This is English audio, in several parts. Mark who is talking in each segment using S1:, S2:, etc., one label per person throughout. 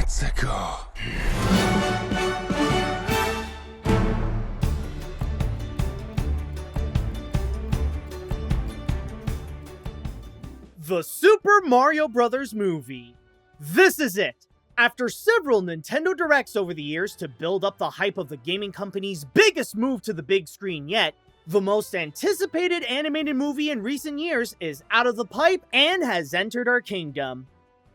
S1: Let's go.
S2: The Super Mario Bros. Movie. This is it! After several Nintendo Directs over the years to build up the hype of the gaming company's biggest move to the big screen yet, the most anticipated animated movie in recent years is out of the pipe and has entered our kingdom.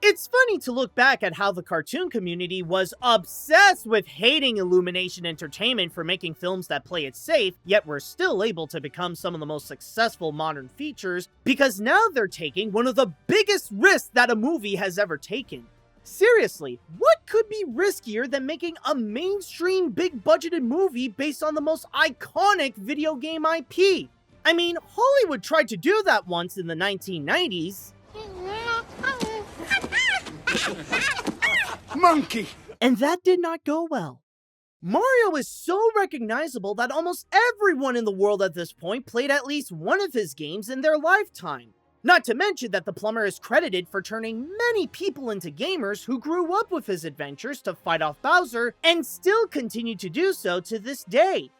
S2: It's funny to look back at how the cartoon community was obsessed with hating Illumination Entertainment for making films that play it safe, yet were still able to become some of the most successful modern features because now they're taking one of the biggest risks that a movie has ever taken. Seriously, what could be riskier than making a mainstream big-budgeted movie based on the most iconic video game IP? I mean, Hollywood tried to do that once in the 1990s.
S1: Monkey!
S2: And that did not go well. Mario is so recognizable that almost everyone in the world at this point played at least one of his games in their lifetime. Not to mention that the plumber is credited for turning many people into gamers who grew up with his adventures to fight off Bowser and still continue to do so to this day.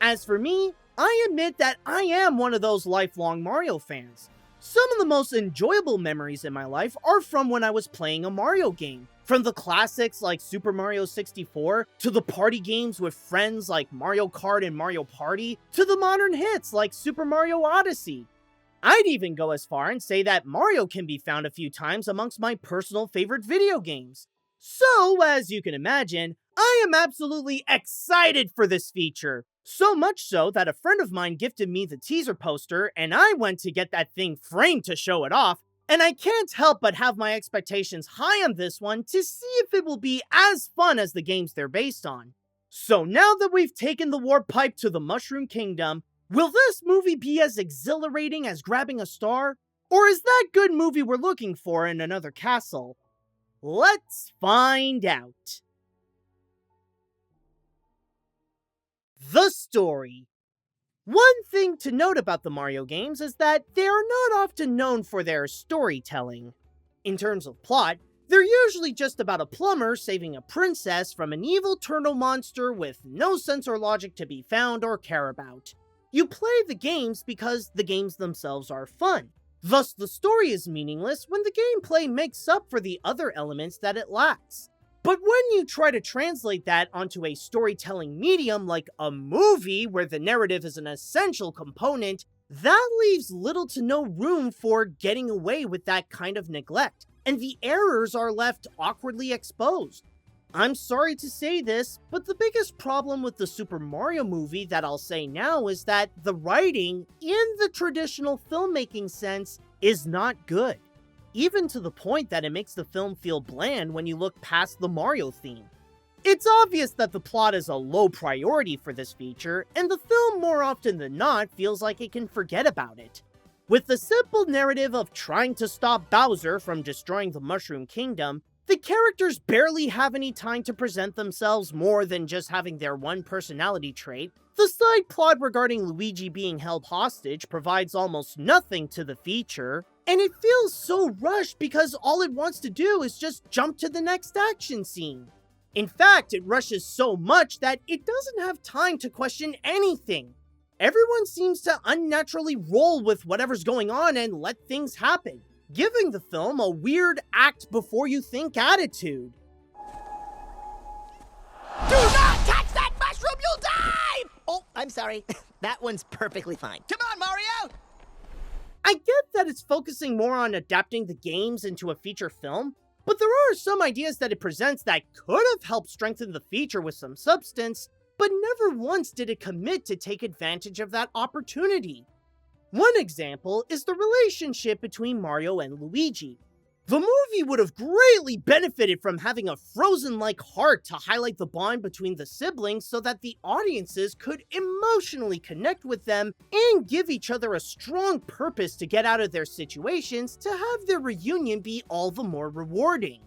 S2: As for me, I admit that I am one of those lifelong Mario fans. Some of the most enjoyable memories in my life are from when I was playing a Mario game. From the classics like Super Mario 64, to the party games with friends like Mario Kart and Mario Party, to the modern hits like Super Mario Odyssey. I'd even go as far and say that Mario can be found a few times amongst my personal favorite video games. So, as you can imagine, I am absolutely excited for this feature. So much so that a friend of mine gifted me the teaser poster and I went to get that thing framed to show it off, and I can't help but have my expectations high on this one to see if it will be as fun as the games they're based on. So now that we've taken the warp pipe to the Mushroom Kingdom, will this movie be as exhilarating as grabbing a star? Or is that good movie we're looking for in another castle? Let's find out. The story. One thing to note about the Mario games is that they are not often known for their storytelling. In terms of plot, they're usually just about a plumber saving a princess from an evil turtle monster with no sense or logic to be found or care about. You play the games because the games themselves are fun. Thus, the story is meaningless when the gameplay makes up for the other elements that it lacks. But when you try to translate that onto a storytelling medium like a movie where the narrative is an essential component, that leaves little to no room for getting away with that kind of neglect, and the errors are left awkwardly exposed. I'm sorry to say this, but the biggest problem with the Super Mario movie that I'll say now is that the writing, in the traditional filmmaking sense, is not good. Even to the point that it makes the film feel bland when you look past the Mario theme. It's obvious that the plot is a low priority for this feature, and the film more often than not feels like it can forget about it. With the simple narrative of trying to stop Bowser from destroying the Mushroom Kingdom, the characters barely have any time to present themselves more than just having their one personality trait. The side plot regarding Luigi being held hostage provides almost nothing to the feature, and it feels so rushed because all it wants to do is just jump to the next action scene. In fact, it rushes so much that it doesn't have time to question anything. Everyone seems to unnaturally roll with whatever's going on and let things happen, giving the film a weird act before you think attitude.
S3: Do not touch that mushroom, you'll die! Oh, I'm sorry. That one's perfectly fine. Come on, Mario!
S2: I get that it's focusing more on adapting the games into a feature film, but there are some ideas that it presents that could have helped strengthen the feature with some substance, but never once did it commit to take advantage of that opportunity. One example is the relationship between Mario and Luigi. The movie would have greatly benefited from having a Frozen-like heart to highlight the bond between the siblings so that the audiences could emotionally connect with them and give each other a strong purpose to get out of their situations to have their reunion be all the more rewarding.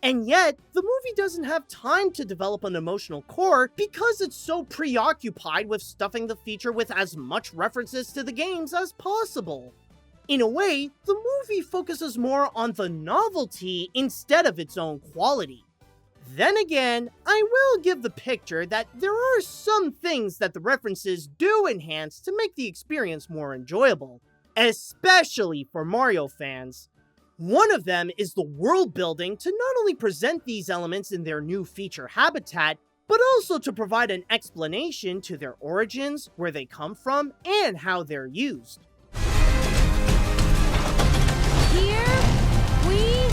S2: And yet, the movie doesn't have time to develop an emotional core because it's so preoccupied with stuffing the feature with as much references to the games as possible. In a way, the movie focuses more on the novelty instead of its own quality. Then again, I will give the picture that there are some things that the references do enhance to make the experience more enjoyable, especially for Mario fans. One of them is the world building to not only present these elements in their new feature habitat, but also to provide an explanation to their origins, where they come from, and how they're used.
S1: Here we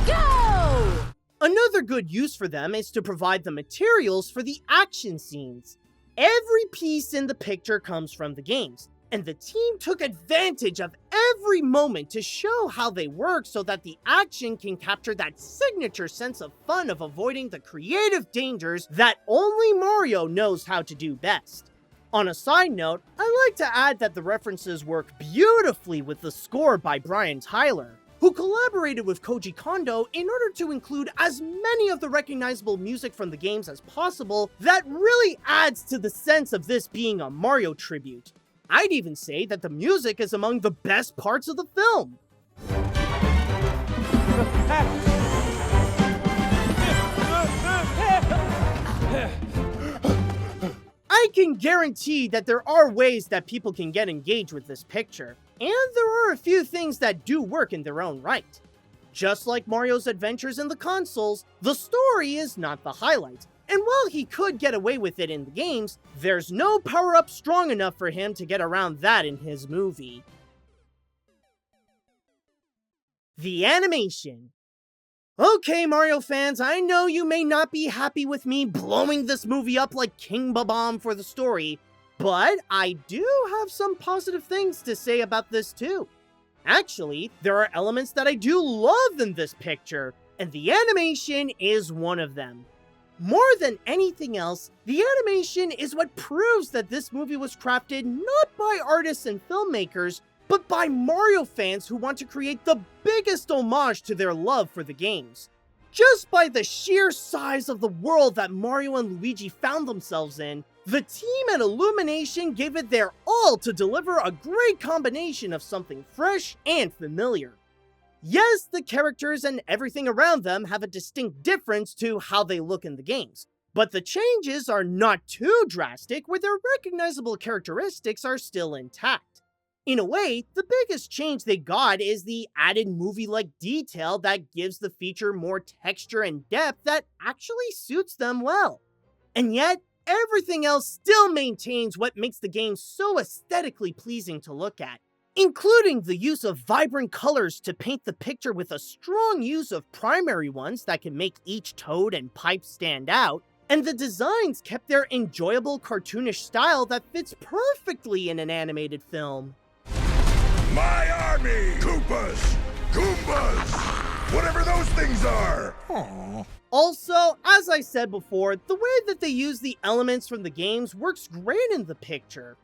S1: go!
S2: Another good use for them is to provide the materials for the action scenes. Every piece in the picture comes from the games, and the team took advantage of every moment to show how they work so that the action can capture that signature sense of fun of avoiding the creative dangers that only Mario knows how to do best. On a side note, I like to add that the references work beautifully with the score by Brian Tyler, who collaborated with Koji Kondo in order to include as many of the recognizable music from the games as possible that really adds to the sense of this being a Mario tribute. I'd even say that the music is among the best parts of the film. I can guarantee that there are ways that people can get engaged with this picture, and there are a few things that do work in their own right. Just like Mario's adventures in the consoles, the story is not the highlight, and while he could get away with it in the games, there's no power-up strong enough for him to get around that in his movie. The animation. Okay, Mario fans, I know you may not be happy with me blowing this movie up like King Babam for the story, but I do have some positive things to say about this too. Actually, there are elements that I do love in this picture, and the animation is one of them. More than anything else, the animation is what proves that this movie was crafted not by artists and filmmakers, but by Mario fans who want to create the biggest homage to their love for the games. Just by the sheer size of the world that Mario and Luigi found themselves in, the team at Illumination gave it their all to deliver a great combination of something fresh and familiar. Yes, the characters and everything around them have a distinct difference to how they look in the games, but the changes are not too drastic where their recognizable characteristics are still intact. In a way, the biggest change they got is the added movie-like detail that gives the feature more texture and depth that actually suits them well. And yet, everything else still maintains what makes the game so aesthetically pleasing to look at, including the use of vibrant colors to paint the picture with a strong use of primary ones that can make each toad and pipe stand out, and the designs kept their enjoyable cartoonish style that fits perfectly in an animated film.
S4: My army! Koopas! Goombas! Whatever those things are! Aww.
S2: Also, as I said before, the way that they use the elements from the games works great in the picture.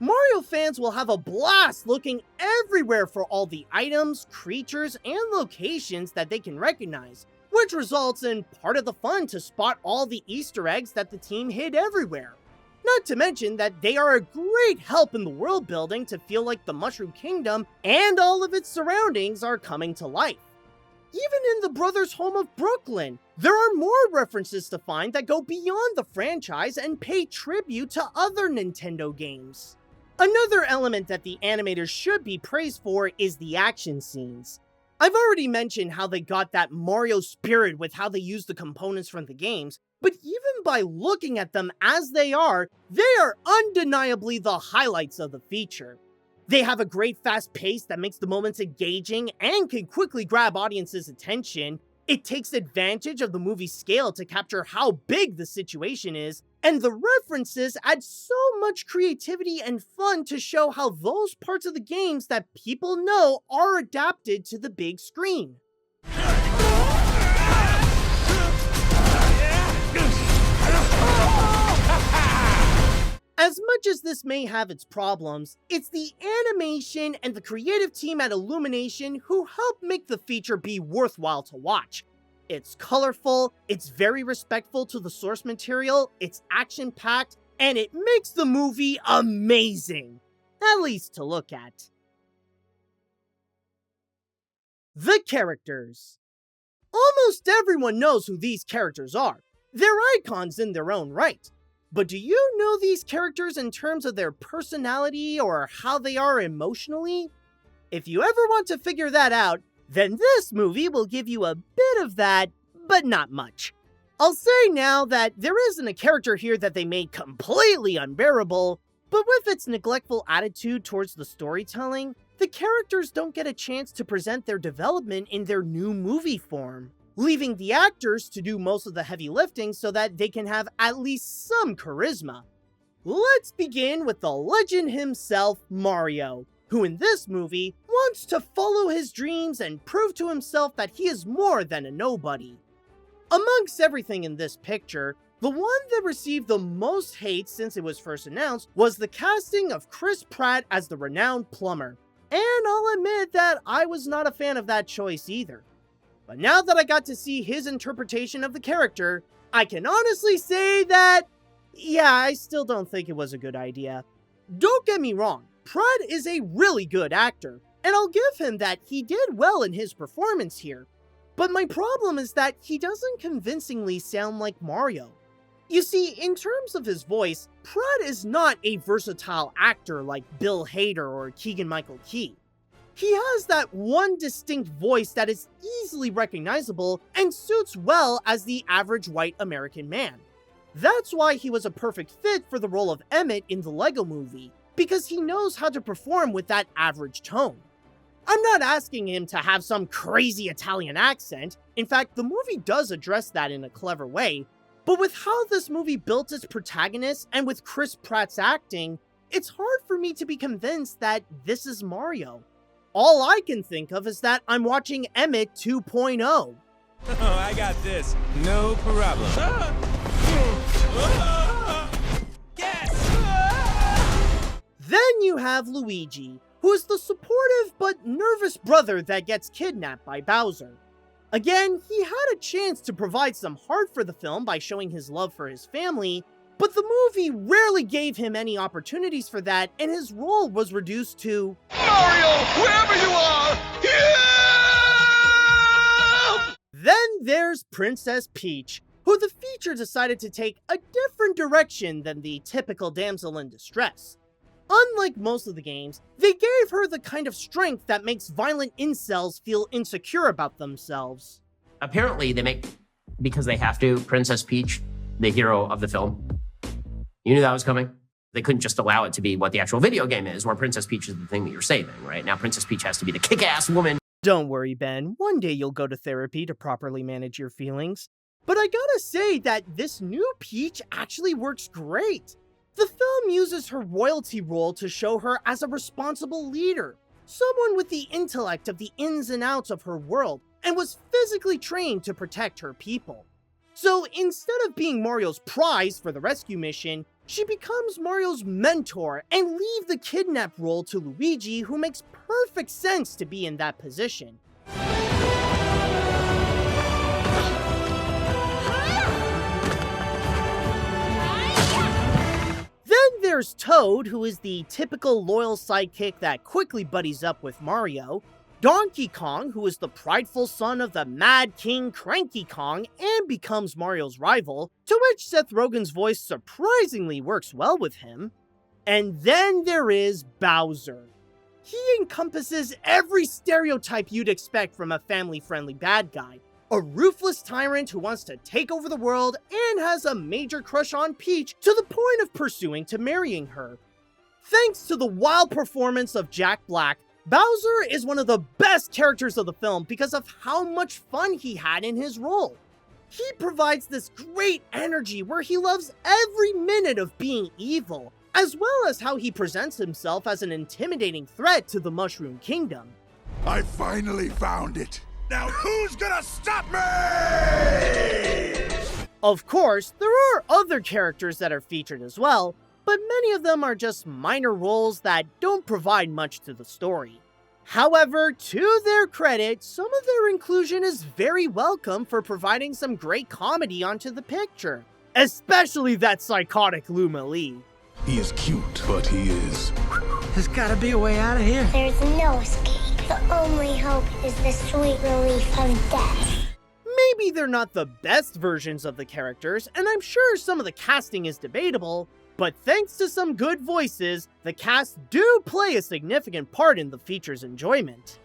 S2: Mario fans will have a blast looking everywhere for all the items, creatures, and locations that they can recognize, which results in part of the fun to spot all the Easter eggs that the team hid everywhere. Not to mention that they are a great help in the world building to feel like the Mushroom Kingdom and all of its surroundings are coming to life. Even in the Brothers' home of Brooklyn, there are more references to find that go beyond the franchise and pay tribute to other Nintendo games. Another element that the animators should be praised for is the action scenes. I've already mentioned how they got that Mario spirit with how they use the components from the games, but even by looking at them as they are undeniably the highlights of the feature. They have a great fast pace that makes the moments engaging and can quickly grab audiences' attention. It takes advantage of the movie's scale to capture how big the situation is, and the references add so much creativity and fun to show how those parts of the games that people know are adapted to the big screen. As much as this may have its problems, it's the animation and the creative team at Illumination who help make the feature be worthwhile to watch. It's colorful, it's very respectful to the source material, it's action-packed, and it makes the movie amazing, at least to look at. The characters. Almost everyone knows who these characters are. They're icons in their own right. But do you know these characters in terms of their personality or how they are emotionally? If you ever want to figure that out, then this movie will give you a bit of that, but not much. I'll say now that there isn't a character here that they made completely unbearable, but with its neglectful attitude towards the storytelling, the characters don't get a chance to present their development in their new movie form, leaving the actors to do most of the heavy lifting so that they can have at least some charisma. Let's begin with the legend himself, Mario, who in this movie wants to follow his dreams and prove to himself that he is more than a nobody. Amongst everything in this picture, the one that received the most hate since it was first announced was the casting of Chris Pratt as the renowned plumber. And I'll admit that I was not a fan of that choice either. But now that I got to see his interpretation of the character, I can honestly say that, yeah, I still don't think it was a good idea. Don't get me wrong, Pratt is a really good actor, and I'll give him that he did well in his performance here. But my problem is that he doesn't convincingly sound like Mario. You see, in terms of his voice, Pratt is not a versatile actor like Bill Hader or Keegan-Michael Key. He has that one distinct voice that is easily recognizable and suits well as the average white American man. That's why he was a perfect fit for the role of Emmett in the Lego Movie, because he knows how to perform with that average tone. I'm not asking him to have some crazy Italian accent. In fact, the movie does address that in a clever way, but with how this movie built its protagonist and with Chris Pratt's acting, it's hard for me to be convinced that this is Mario. All I can think of is that I'm watching Emmett 2.0.
S5: Oh, I got this. No problem. Yes!
S2: Then you have Luigi, who is the supportive but nervous brother that gets kidnapped by Bowser. Again, he had a chance to provide some heart for the film by showing his love for his family, but the movie rarely gave him any opportunities for that, and his role was reduced to
S4: Mario, wherever you are, help!
S2: Then there's Princess Peach, who the feature decided to take a different direction than the typical damsel in distress. Unlike most of the games, they gave her the kind of strength that makes violent incels feel insecure about themselves.
S6: Apparently, they make, because they have to, Princess Peach the hero of the film. You knew that was coming? They couldn't just allow it to be what the actual video game is, where Princess Peach is the thing that you're saving, right? Now Princess Peach has to be the kick-ass woman.
S2: Don't worry, Ben. One day you'll go to therapy to properly manage your feelings. But I gotta say that this new Peach actually works great. The film uses her royalty role to show her as a responsible leader, someone with the intellect of the ins and outs of her world, and was physically trained to protect her people. So instead of being Mario's prize for the rescue mission, she becomes Mario's mentor and leave the kidnap role to Luigi, who makes perfect sense to be in that position. Then there's Toad, who is the typical loyal sidekick that quickly buddies up with Mario. Donkey Kong, who is the prideful son of the Mad King Cranky Kong and becomes Mario's rival, to which Seth Rogen's voice surprisingly works well with him. And then there is Bowser. He encompasses every stereotype you'd expect from a family-friendly bad guy. A ruthless tyrant who wants to take over the world and has a major crush on Peach to the point of pursuing to marrying her. Thanks to the wild performance of Jack Black, Bowser is one of the best characters of the film because of how much fun he had in his role. He provides this great energy where he loves every minute of being evil, as well as how he presents himself as an intimidating threat to the Mushroom Kingdom.
S4: I finally found it. Now who's gonna stop me?
S2: Of course, there are other characters that are featured as well, but many of them are just minor roles that don't provide much to the story. However, to their credit, some of their inclusion is very welcome for providing some great comedy onto the picture, especially that psychotic Luma Lee.
S4: He is cute, but he is.
S5: There's gotta be a way out of here.
S7: There's no escape. The only hope is the sweet relief of death.
S2: maybe they're not the best versions of the characters, and I'm sure some of the casting is debatable, but thanks to some good voices, the cast do play a significant part in the feature's enjoyment.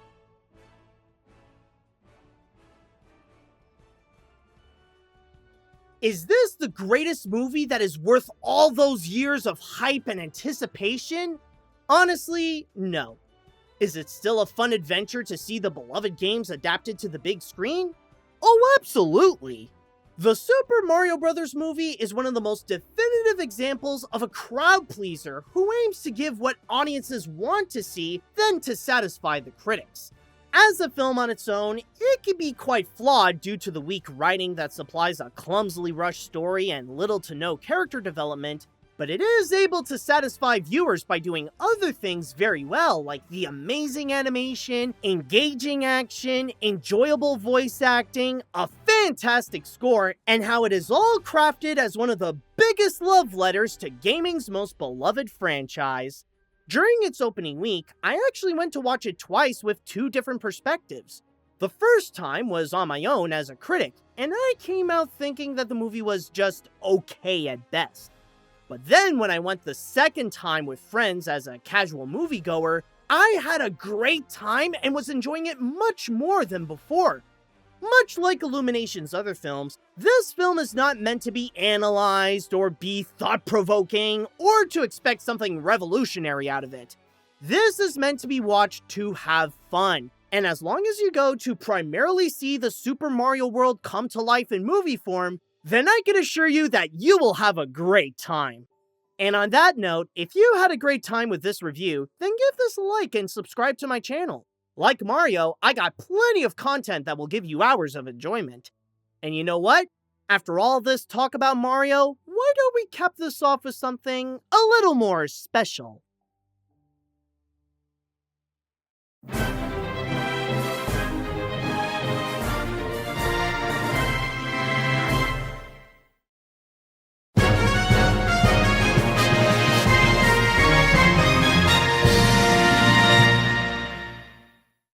S2: Is this the greatest movie that is worth all those years of hype and anticipation? Honestly, no. Is it still a fun adventure to see the beloved games adapted to the big screen? Oh, absolutely! The Super Mario Bros. Movie is one of the most definitive examples of a crowd pleaser who aims to give what audiences want to see, then to satisfy the critics. As a film on its own, it can be quite flawed due to the weak writing that supplies a clumsily rushed story and little to no character development, but it is able to satisfy viewers by doing other things very well, like the amazing animation, engaging action, enjoyable voice acting, a fantastic score, and how it is all crafted as one of the biggest love letters to gaming's most beloved franchise. During its opening week, I actually went to watch it twice with two different perspectives. The first time was on my own as a critic, and I came out thinking that the movie was just okay at best. But then when I went the second time with friends as a casual moviegoer, I had a great time and was enjoying it much more than before. Much like Illumination's other films, this film is not meant to be analyzed or be thought-provoking or to expect something revolutionary out of it. This is meant to be watched to have fun, and as long as you go to primarily see the Super Mario World come to life in movie form, then I can assure you that you will have a great time. And on that note, if you had a great time with this review, then give this a like and subscribe to my channel. Like Mario, I got plenty of content that will give you hours of enjoyment. And you know what? After all this talk about Mario, why don't we cap this off with something a little more special?